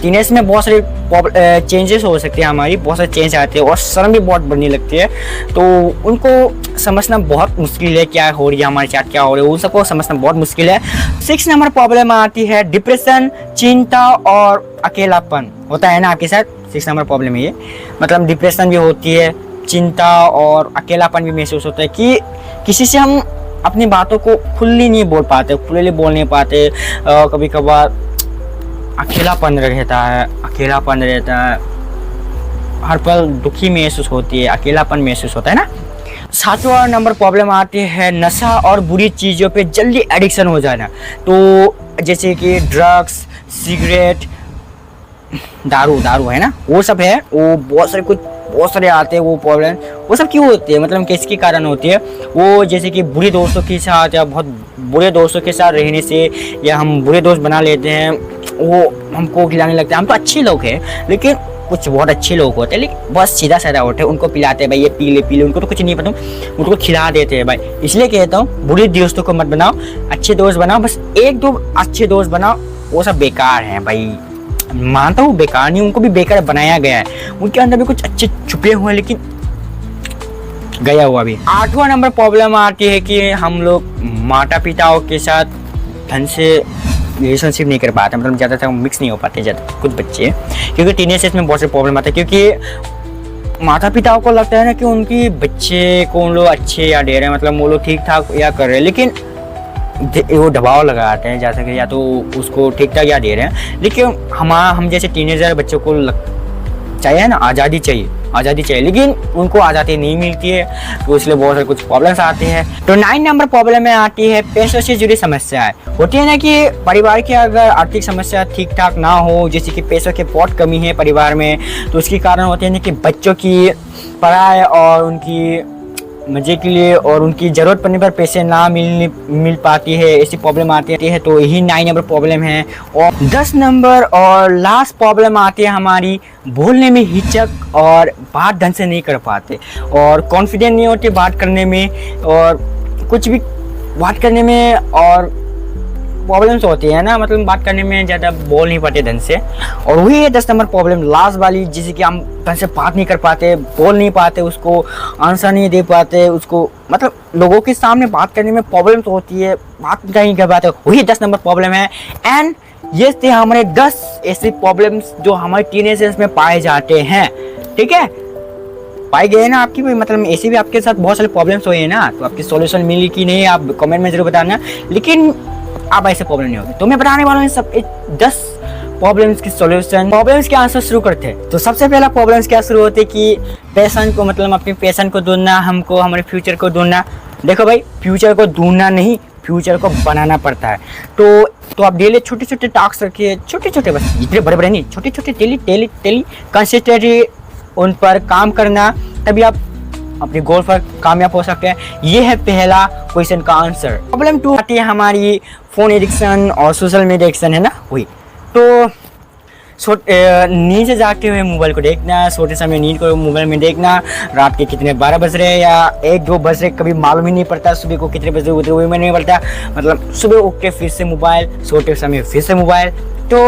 Teenage में बहुत सारे चेंजेस हो सकते हैं, हमारी बहुत सारे चेंज आते हैं और शर्म भी बहुत बढ़ने लगती है। तो उनको समझना बहुत मुश्किल है क्या हो रही है हमारे साथ, क्या हो रहा है, उन सबको समझना बहुत मुश्किल है। 6 नंबर प्रॉब्लम आती है डिप्रेशन, चिंता और अकेलापन होता है ना आपके साथ। 6 नंबर प्रॉब्लम है ये, मतलब डिप्रेशन भी होती है, चिंता और अकेलापन भी महसूस होता है कि किसी से हम अपनी बातों को खुली नहीं बोल पाते, खुले बोल नहीं पाते। कभी कभार अकेलापन रहता है, अकेलापन रहता है, हर पल दुखी महसूस होती है, अकेलापन महसूस होता है ना। 7वां नंबर प्रॉब्लम आती है नशा और बुरी चीज़ों पे जल्दी एडिक्शन हो जाना। तो जैसे कि ड्रग्स, सिगरेट, दारू है ना, वो सब है, वो बहुत सारे आते हैं वो प्रॉब्लम। वो सब क्यों होती है, मतलब किसके कारण होती है वो, जैसे कि बुरे दोस्तों के साथ या बहुत बुरे दोस्तों के साथ रहने से, या हम बुरे दोस्त बना लेते हैं, वो हमको खिलाने लगते हैं। हम तो अच्छे लोग हैं, लेकिन कुछ बहुत अच्छे लोग होते हैं लेकिन बहुत सीधा साधा होते हैं, उनको पिलाते हैं भाई ये पी ले, उनको तो कुछ नहीं पता, उनको खिला देते हैं भाई। इसलिए कहता हूँ बुरे दोस्तों को मत बनाओ, अच्छे दोस्त बनाओ, बस 1-2 अच्छे दोस्त बनाओ। वो सब बेकार हैं भाई, मानता हूँ बेकार नहीं, उनको भी बेकार बनाया गया है, उनके अंदर भी कुछ अच्छे छुपे हुए हैं लेकिन गया हुआ भी। 8वां नंबर प्रॉब्लम आती है कि हम लोग माता पिताओं के साथ ढंग से रिलेशनशिप नहीं कर पाते, मतलब ज़्यादातर मिक्स नहीं हो पाते ज़्यादा कुछ बच्चे, क्योंकि टीनेज एज में बहुत से प्रॉब्लम आते हैं। क्योंकि माता पिताओं को लगता है ना कि उनकी बच्चे को उन लोग अच्छे या दे रहे हैं, मतलब वो लोग ठीक ठाक या कर रहे हैं, लेकिन वो दबाव लगाते हैं जैसे कि या तो उसको ठीक ठाक या दे रहे हैं, लेकिन हम जैसे टीनेजर बच्चों को चाहिए ना आज़ादी चाहिए, लेकिन उनको आज़ादी नहीं मिलती है, तो इसलिए बहुत सारे कुछ प्रॉब्लम्स आते हैं। तो 9 नंबर प्रॉब्लम में आती है पैसों से जुड़ी समस्याएं। होती है ना कि परिवार की अगर आर्थिक समस्या ठीक ठाक ना हो, जैसे कि पैसों की बहुत कमी है परिवार में, तो उसके कारण होते हैं ना कि बच्चों की पढ़ाई और उनकी मजे के लिए और उनकी ज़रूरत पड़ने पर पैसे ना मिल पाती है, ऐसी प्रॉब्लम आती है। तो यही 9 नंबर प्रॉब्लम है। और 10 नंबर और लास्ट प्रॉब्लम आती है हमारी बोलने में हिचक और बात ढंग से नहीं कर पाते और कॉन्फिडेंट नहीं होते बात करने में, और कुछ भी बात करने में और प्रॉब्लम्स होती है ना, मतलब बात करने में ज़्यादा बोल नहीं पाते ढंग से। और वही है 10 नंबर प्रॉब्लम लास्ट वाली, जिसे कि हम ढंग से बात नहीं कर पाते, बोल नहीं पाते, उसको आंसर नहीं दे पाते, उसको मतलब लोगों के सामने बात करने में प्रॉब्लम्स होती है, बात नहीं कर पाते, वही 10 नंबर प्रॉब्लम है। एंड ये थे हमारे 10 ऐसे प्रॉब्लम्स जो हमारे टीनेजर्स में पाए जाते हैं। ठीक है, पाए गए ना आपकी भी, मतलब ऐसे भी आपके साथ बहुत सारे प्रॉब्लम्स हुए हैं ना, तो आपकी सॉल्यूशन मिली कि नहीं आप कमेंट में जरूर बताना, लेकिन अब ऐसे प्रॉब्लम नहीं होगी। तो मैं बताने वाला हूँ सब 10 प्रॉब्लम्स की सॉल्यूशन। प्रॉब्लम्स के आंसर शुरू करते हैं। तो सबसे पहला प्रॉब्लम्स क्या शुरू होते हैं कि पैशन को, मतलब अपने पैशन को ढूंढना, हमको हमारे फ्यूचर को ढूंढना। देखो भाई, फ्यूचर को ढूंढना नहीं, फ्यूचर को बनाना पड़ता है। तो आप डेली छोटे छोटे टास्क रखिए, छोटे बस, इतने बड़े बड़े नहीं, छोटे डेली कंसिस्टेंटली उन पर काम करना, तभी आप अपने गोल पर कामयाब हो सकते हैं। ये है पहला क्वेश्चन का आंसर। प्रॉब्लम 2 आती है हमारी फ़ोन एडिक्शन और सोशल मीडिया एडिक्शन, है ना वही। तो नींद से जागते हुए मोबाइल को देखना, सोते समय नींद को मोबाइल में देखना, रात के कितने 12 बज रहे हैं या 1-2 बज रहे कभी मालूम ही नहीं पड़ता, सुबह को कितने बजे उठे हुए में नहीं पड़ता, मतलब सुबह उठ के फिर से मोबाइल, सोते समय फिर से मोबाइल। तो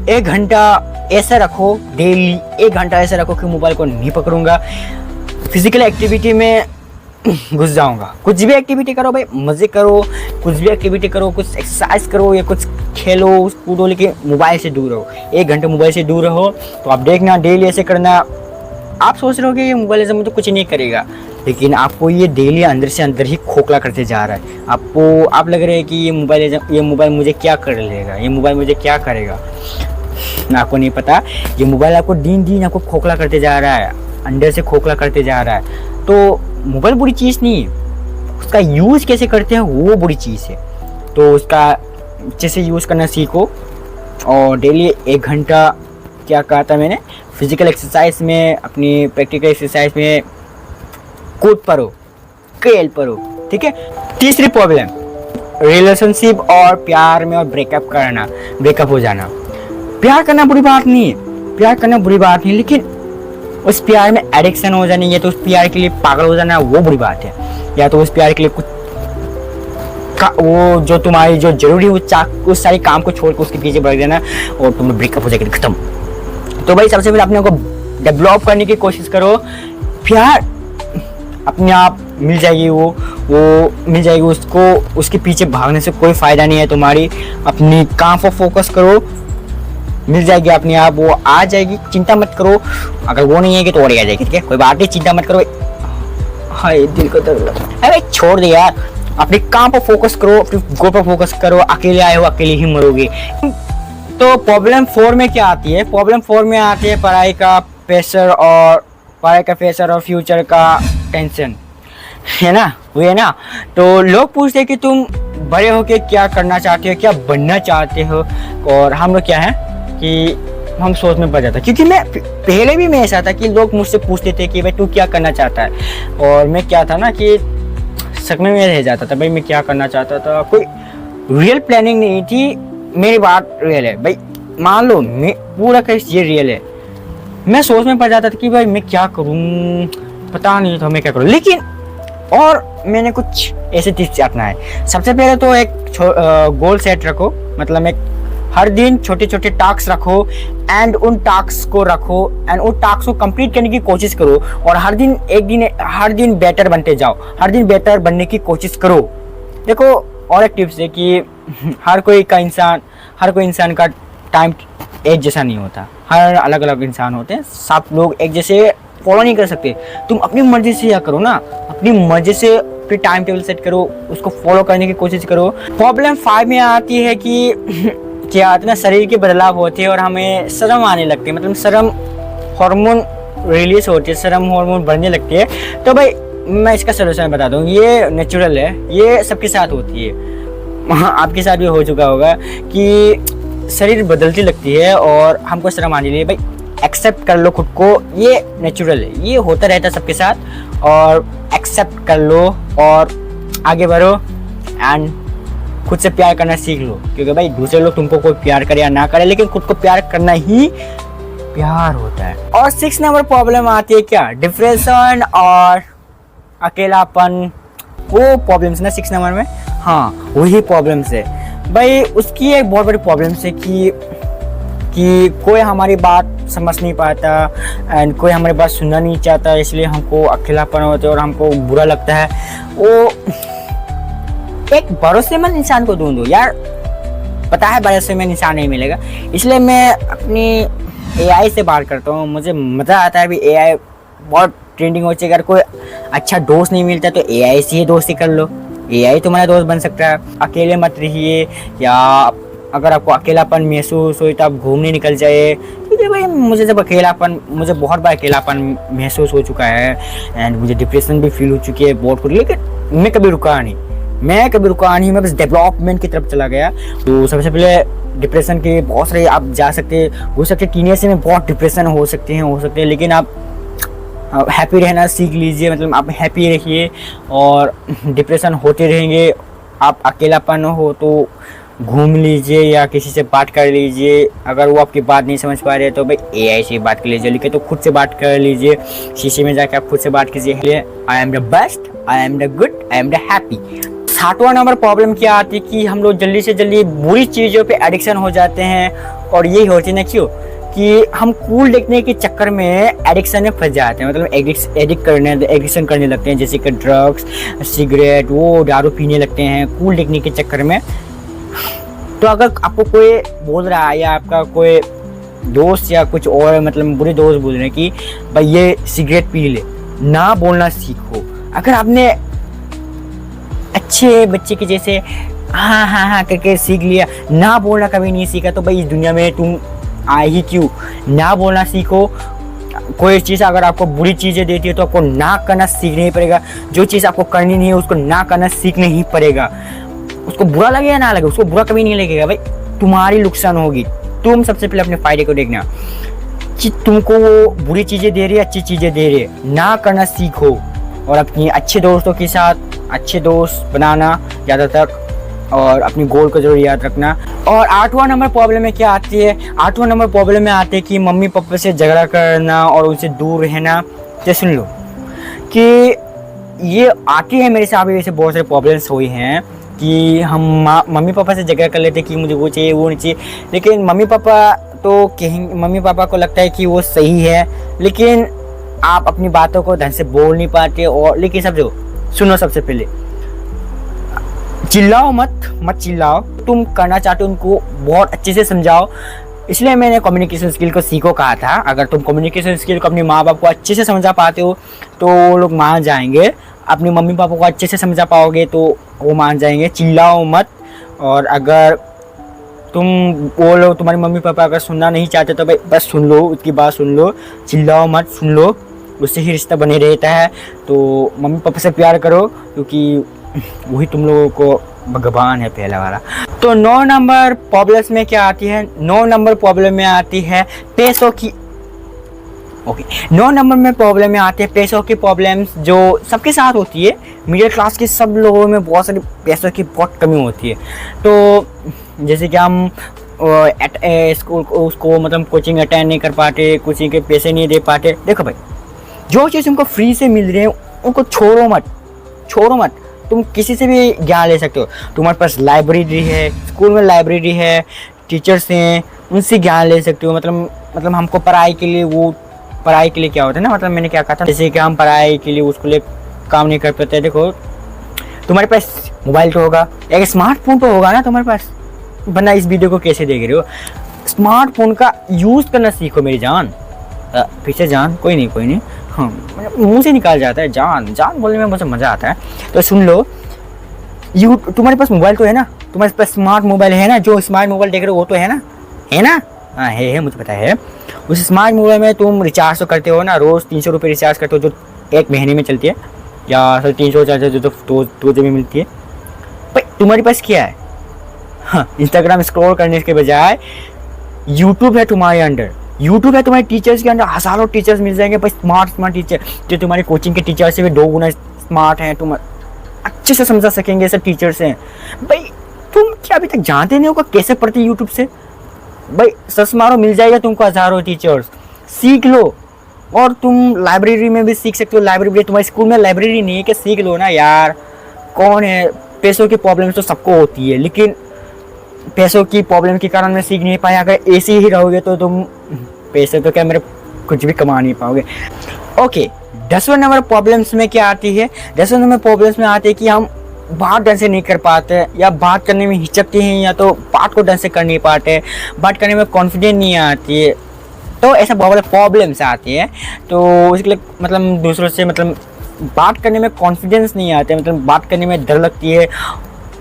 1 घंटा ऐसा रखो, डेली 1 घंटा ऐसा रखो कि मोबाइल को नहीं पकड़ूंगा, फिजिकल एक्टिविटी में घुस जाऊंगा। कुछ भी एक्टिविटी करो भाई, मज़े करो, कुछ भी एक्टिविटी करो, कुछ एक्सरसाइज करो या कुछ खेलो कूदो, लेकिन मोबाइल से दूर रहो। 1 घंटे मोबाइल से दूर रहो। तो आप देखना डेली ऐसे करना। आप सोच रहे हो कि ये मोबाइल ऐसे में तो कुछ नहीं करेगा, लेकिन आपको ये डेली अंदर से अंदर ही खोखला करते जा रहा है। आप लग रहे हैं कि ये मोबाइल मुझे क्या कर लेगा, ये मोबाइल मुझे क्या करेगा, आपको नहीं पता ये मोबाइल आपको दिन आपको खोखला करते जा रहा है, अंदर से खोखला करते जा रहा है। तो मोबाइल बुरी चीज़ नहीं है, उसका यूज़ कैसे करते हैं वो बुरी चीज़ है। तो उसका जैसे यूज़ करना सीखो। और डेली 1 घंटा क्या कहा था मैंने, फिजिकल एक्सरसाइज में, अपनी प्रैक्टिकल एक्सरसाइज में कूद पड़ो, खेल पड़ो। ठीक है। तीसरी प्रॉब्लम, रिलेशनशिप और प्यार में और ब्रेकअप हो जाना। प्यार करना बुरी बात नहीं है, प्यार करना बुरी बात नहीं, लेकिन उस प्यार में एडिक्शन हो जाना, या तो उस प्यार के लिए पागल हो जाना, वो बुरी बात है। या तो उस प्यार के लिए कुछ वो जो तुम्हारी जो जरूरी उस सारे काम को छोड़ कर उसके पीछे बढ़ देना और तुम ब्रेकअप हो जाएगी, खत्म। तो भाई सबसे पहले अपने को डेवलप करने की कोशिश करो, प्यार अपने आप मिल जाएगी, वो मिल जाएगी। उसको उसके पीछे भागने से कोई फायदा नहीं है, तुम्हारी अपनी काम पर फोकस करो, मिल जाएगी अपने आप, वो आ जाएगी, चिंता मत करो। अगर वो नहीं आएगी तो और आ जाएगी, ठीक है, कोई बात नहीं, चिंता मत करो। हाय दिल को दर्द, अरे छोड़ दे यार, अपने काम पर फोकस करो, अपने गोल पर फोकस करो। अकेले आए हो अकेले ही मरोगे। तो प्रॉब्लम 4 में क्या आती है? प्रॉब्लम 4 में आती है पढ़ाई का प्रेशर और फ्यूचर का टेंशन, है ना, वो है ना। तो लोग पूछते हैं कि तुम बड़े होके क्या करना चाहते हो, क्या बनना चाहते हो, और हम लोग क्या है कि हम सोच में पड़ जाता है। क्योंकि मैं पहले भी मैं ऐसा था कि लोग मुझसे पूछते थे कि भाई तू क्या करना चाहता है, और मैं क्या था ना कि शक में रह जाता था, भाई मैं क्या करना चाहता था, कोई रियल प्लानिंग नहीं थी। मेरी बात रियल है भाई, मान लो मैं पूरा केस ये रियल है। मैं सोच में पड़ जाता था कि भाई मैं क्या करूं, पता नहीं था मैं क्या करूं। लेकिन और मैंने कुछ ऐसे टिप्स अपनाए। सबसे पहले तो एक गोल सेट रखो, मतलब एक हर दिन छोटे छोटे टास्क रखो एंड उन टास्क को रखो एंड उन टास्क को कंप्लीट करने की कोशिश करो, और हर दिन बेटर बनते जाओ, हर दिन बेटर बनने की कोशिश करो। देखो और एक टिप्स है कि हर कोई इंसान का टाइम एक जैसा नहीं होता, हर अलग अलग इंसान होते हैं, सब लोग एक जैसे फॉलो नहीं कर सकते। तुम अपनी मर्जी से या करो ना, अपनी मर्जी से फिर टाइम टेबल सेट करो, उसको फॉलो करने की कोशिश करो। प्रॉब्लम 5 में आती है कि क्या आते ना, शरीर के बदलाव होते हैं और हमें शर्म आने लगती है, मतलब शर्म हार्मोन रिलीज होती है, शर्म हार्मोन बढ़ने लगती है। तो भाई मैं इसका सोल्यूशन बता दूं, ये नेचुरल है, ये सबके साथ होती है, आपके साथ भी हो चुका होगा कि शरीर बदलती लगती है और हमको शर्म आने लगी। भाई एक्सेप्ट कर लो खुद को, ये नेचुरल है, ये होता रहता है सबके साथ, और एक्सेप्ट कर लो और आगे बढ़ो एंड खुद से प्यार करना सीख लो। क्योंकि भाई दूसरे लोग तुमको कोई प्यार करे या ना करे, लेकिन खुद को प्यार करना ही प्यार होता है। और 6 नंबर प्रॉब्लम आती है क्या, डिप्रेशन और अकेलापन। वो प्रॉब्लम्स ना 6 नंबर में, हाँ वही प्रॉब्लम्स है भाई। उसकी एक बहुत बड़ी प्रॉब्लम्स है कि कोई हमारी बात समझ नहीं पाता एंड कोई हमारी बात सुनना नहीं चाहता, इसलिए हमको अकेलापन होता है और हमको बुरा लगता है। वो एक भरोसेमंद इंसान को ढूंढो यार, पता है भरोसेमंद इंसान नहीं मिलेगा, इसलिए मैं अपनी AI से बात करता हूँ। मुझे मज़ा आता है, भी AI बहुत ट्रेंडिंग हो चुकी है। अगर कोई अच्छा दोस्त नहीं मिलता तो AI से ही दोस्ती कर लो, AI तुम्हारा दोस्त बन सकता है। अकेले मत रहिए, या अगर आपको अकेलापन महसूस हो तो आप घूमने निकल जाए। क्योंकि भाई मुझे बहुत बार अकेलापन महसूस हो चुका है एंड मुझे डिप्रेशन भी फील हो चुकी है बहुत कुछ, लेकिन मैं कभी रुका नहीं, मैं बस डेवलपमेंट की तरफ चला गया। तो सबसे पहले डिप्रेशन के बहुत सारे आप जा सकते हो सकते टीनेज में बहुत डिप्रेशन हो सकते हैं, लेकिन आप हैप्पी रहना सीख लीजिए, मतलब आप हैप्पी रहिए और डिप्रेशन होते रहेंगे। आप अकेलापन हो तो घूम लीजिए या किसी से बात कर लीजिए। अगर वो आपकी बात नहीं समझ पा रहे तो भाई AI से बात कर लीजिए, लेकिन तो खुद से बात कर लीजिए, शीशे में जाकर आप खुद से बात कीजिए। I am the best, I am the good, I am the happy. 7वां नंबर प्रॉब्लम क्या आती है कि हम लोग जल्दी से जल्दी बुरी चीज़ों पे एडिक्शन हो जाते हैं, और यही होती है ना क्यों कि हम कूल देखने के चक्कर में एडिक्शन में फंस जाते हैं, मतलब एडिक्शन करने लगते हैं, जैसे कि ड्रग्स, सिगरेट, वो दारू पीने लगते हैं कूल देखने के चक्कर में। तो अगर आपको कोई बोल रहा है या आपका कोई दोस्त या कुछ और मतलब बुरे दोस्त बोल रहे हैं कि भाई ये सिगरेट पी ले, ना बोलना सीखो। अगर आपने अच्छे बच्चे के जैसे हाँ करके सीख लिया, ना बोलना कभी नहीं सीखा, तो भाई इस दुनिया में तुम आए ही क्यों। ना बोलना सीखो। कोई चीज़ अगर आपको बुरी चीज़ें देती है तो आपको ना करना सीखना ही पड़ेगा। जो चीज़ आपको करनी नहीं है उसको ना करना सीखना ही पड़ेगा। उसको बुरा लगे या ना लगे, उसको बुरा कभी नहीं लगेगा भाई, तुम्हारी नुकसान होगी। तुम सबसे पहले अपने फायदे को देखना कि तुमको वो बुरी चीज़ें दे रही है, अच्छी चीज़ें दे रही है, ना करना सीखो। और अपनी अच्छे दोस्तों के साथ अच्छे दोस्त बनाना ज़्यादातर, और अपनी गोल को जरूर याद रखना। और 8वां नंबर प्रॉब्लम में क्या आती है, 8वां नंबर प्रॉब्लम में आते हैं कि मम्मी पापा से झगड़ा करना और उनसे दूर रहना। तो सुन लो कि ये आती है, मेरे साथ भी ऐसे बहुत सारे प्रॉब्लम्स हुई हैं कि हम मम्मी पापा से झगड़ा कर लेते कि मुझे वो चाहिए वो नहीं चाहिए, लेकिन मम्मी पापा तो कहेंगे, मम्मी पापा को लगता है कि वो सही है, लेकिन आप अपनी बातों को ढंग से बोल नहीं पाते। और लेकिन समझो, सुनो, सबसे पहले चिल्लाओ मत चिल्लाओ, तुम करना चाहते हो उनको बहुत अच्छे से समझाओ। इसलिए मैंने कम्युनिकेशन स्किल को सीखो कहा था। अगर तुम कम्युनिकेशन स्किल को अपने माँ बाप को अच्छे से समझा पाते हो तो वो लोग मान जाएंगे, अपने मम्मी पापा को अच्छे से समझा पाओगे तो वो मान जाएंगे। चिल्लाओ मत, और अगर तुम बोलो तुम्हारे मम्मी पापा अगर सुनना नहीं चाहते तो भाई बस सुन लो, उसकी बात सुन लो, चिल्लाओ मत, सुन लो, उससे ही रिश्ता बने रहता है। तो मम्मी पापा से प्यार करो, क्योंकि वही तुम लोगों को भगवान है पहला वाला। तो 9 नंबर प्रॉब्लम्स में क्या आती है? 9 नंबर प्रॉब्लम में आती है पैसों की। ओके, 9 नंबर में प्रॉब्लम में आते हैं पैसों की प्रॉब्लम्स, जो सबके साथ होती है। मिडिल क्लास के सब लोगों में बहुत सारी पैसों की बहुत कमी होती है। तो जैसे कि हम स्कूल उसको मतलब कोचिंग अटेंड नहीं कर पाते, कोचिंग के पैसे नहीं दे पाते। देखो भाई, जो चीज़ उनको फ्री से मिल रही है उनको छोड़ो मत। तुम किसी से भी ज्ञान ले सकते हो। तुम्हारे पास लाइब्रेरी है, स्कूल में लाइब्रेरी है, टीचर्स हैं, उनसे ज्ञान ले सकते हो। मतलब हमको पढ़ाई के लिए क्या होता है ना, मतलब मैंने क्या कहा था, जैसे कि हम पढ़ाई के लिए उसको लिए काम नहीं कर पाते। देखो, तुम्हारे पास मोबाइल तो होगा, एक स्मार्टफोन तो होगा ना तुम्हारे पास, वरना इस वीडियो को कैसे देख रहे हो? स्मार्टफोन का यूज़ करना सीखो मेरी जान। पीछे जान, कोई नहीं, हाँ, मुंह से निकाल जाता है जान बोलने में मुझे मज़ा आता है। तो सुन लो, तुम्हारे पास मोबाइल तो है ना, तुम्हारे पास स्मार्ट मोबाइल है ना, जो स्मार्ट मोबाइल देख रहे हो वो तो है ना? हाँ है, मुझे पता है। उस स्मार्ट मोबाइल में तुम रिचार्ज तो करते हो ना, रोज़ 300 रुपये रिचार्ज करते हो, जो 1 महीने में चलती है, या 300 चार्जर जो तो में मिलती है। भाई तुम्हारे पास क्या है? हाँ, इंस्टाग्राम स्क्रॉल करने के बजाय यूट्यूब है तुम्हारे अंडर, यूट्यूब है तुम्हारे टीचर्स के अंदर। हज़ारों टीचर्स मिल जाएंगे भाई, स्मार्ट टीचर, जो तुम्हारे कोचिंग के टीचर से भी 2 गुना स्मार्ट हैं। तुम अच्छे से समझा सकेंगे, ऐसे टीचर्स हैं भाई। तुम क्या अभी तक जानते नहीं होगा कैसे पढ़ते यूट्यूब से? भाई सर्च मारो, मिल जाएगा तुमको हज़ारों टीचर्स, सीख लो। और तुम लाइब्रेरी में भी सीख सकते हो। लाइब्रेरी, तुम्हारे स्कूल में लाइब्रेरी नहीं है कि सीख लो ना यार। कौन है? पैसों की प्रॉब्लम तो सबको होती है, लेकिन पैसों की प्रॉब्लम के कारण मैं सीख नहीं पाया। अगर ऐसे ही रहोगे तो तुम पैसे तो क्या मेरे कुछ भी कमा नहीं पाओगे। ओके, 10वें नंबर प्रॉब्लम्स में क्या आती है? 10वें नंबर प्रॉब्लम्स में आती है कि हम बात ढंग से नहीं कर पाते, या बात करने में हिचकते हैं, या तो बात को ढंग से कर नहीं पाते, बात करने में कॉन्फिडेंस नहीं आती है। तो ऐसा बहुत बड़ा प्रॉब्लम्स आती है। तो इसके लिए मतलब दूसरों से मतलब बात करने में कॉन्फिडेंस नहीं आते, मतलब बात करने में डर लगती है।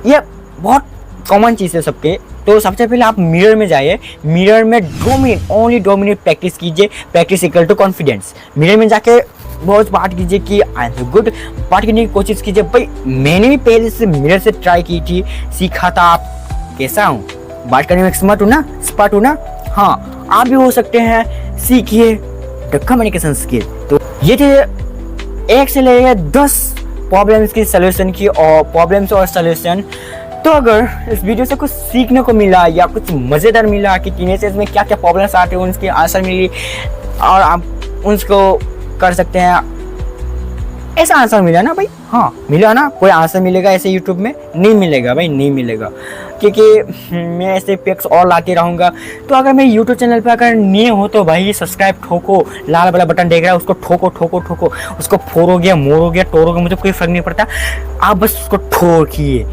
ये बहुत कॉमन चीज़ है सबके। तो सबसे पहले आप मिरर में जाइए, मिरर में 2 मिनट, ओनली 2 मिनट प्रैक्टिस कीजिए। Practice equal to confidence. Mirror में जाके बहुत बात कीजिए कि आई एम गुड, बात करने की कोशिश कीजिए। भाई मैंने भी पहले से मिरर से ट्राई की थी, सीखा था। आप कैसा हूँ? बात करने में एक्सपर्ट हूँ ना? हाँ, आप भी हो सकते हैं, सीखिए द कम्युनिकेशन स्किल। तो ये थे 1 से लेकर 10 प्रॉब्लम्स की सलूशन की, और प्रॉब्लम्स और सलूशन। तो अगर इस वीडियो से कुछ सीखने को मिला या कुछ मज़ेदार मिला कि टीनेजर्स में क्या क्या प्रॉब्लम्स आते हैं, उनकी आंसर मिली और आप उनको कर सकते हैं, ऐसा आंसर मिला ना भाई? हाँ मिला ना? कोई आंसर मिलेगा ऐसे यूट्यूब में? नहीं मिलेगा भाई, नहीं मिलेगा, क्योंकि मैं ऐसे पिक्स और लाते रहूँगा। तो अगर मेरे यूट्यूब चैनल पर अगर नहीं हो तो भाई सब्सक्राइब ठोको, लाल वाला बटन देख रहा है उसको ठोको, उसको फोड़ोगे, मोड़ोगे, तोड़ोगे, मुझे कोई फ़र्क नहीं पड़ता, आप बस उसको ठोकिए।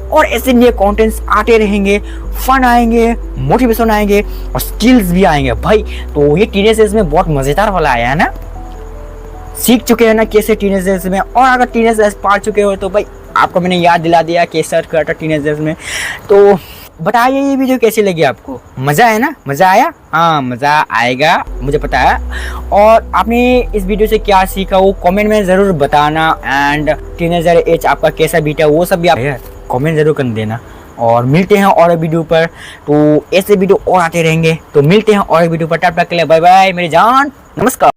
और ऐसे नए कंटेंट्स आते रहेंगे, फन आएंगे, मोटिवेशन आएंगे और स्किल्स भी आएंगे भाई। तो ये टीनेजर्स में बहुत मज़ेदार वाला आया है ना, सीख चुके हैं ना कैसे टीनेजर्स में। और अगर टीनेजर्स पा चुके हो तो भाई आपको मैंने याद दिला दिया कैसे सर्च करता टीनेजर्स में। तो बताइए ये वीडियो कैसी लगी आपको? मज़ा है ना? मज़ा आया? हाँ मज़ा आएगा, मुझे पता है। और आपने इस वीडियो से क्या सीखा वो कमेंट में ज़रूर बताना। एंड टीनेजर एज आपका कैसा बीता वो सब भी आप कमेंट ज़रूर कर देना। और मिलते हैं और वीडियो पर, तो ऐसे वीडियो और आते रहेंगे। तो मिलते हैं और वीडियो पर, तब तक के लिए बाय बाय मेरी जान, नमस्कार।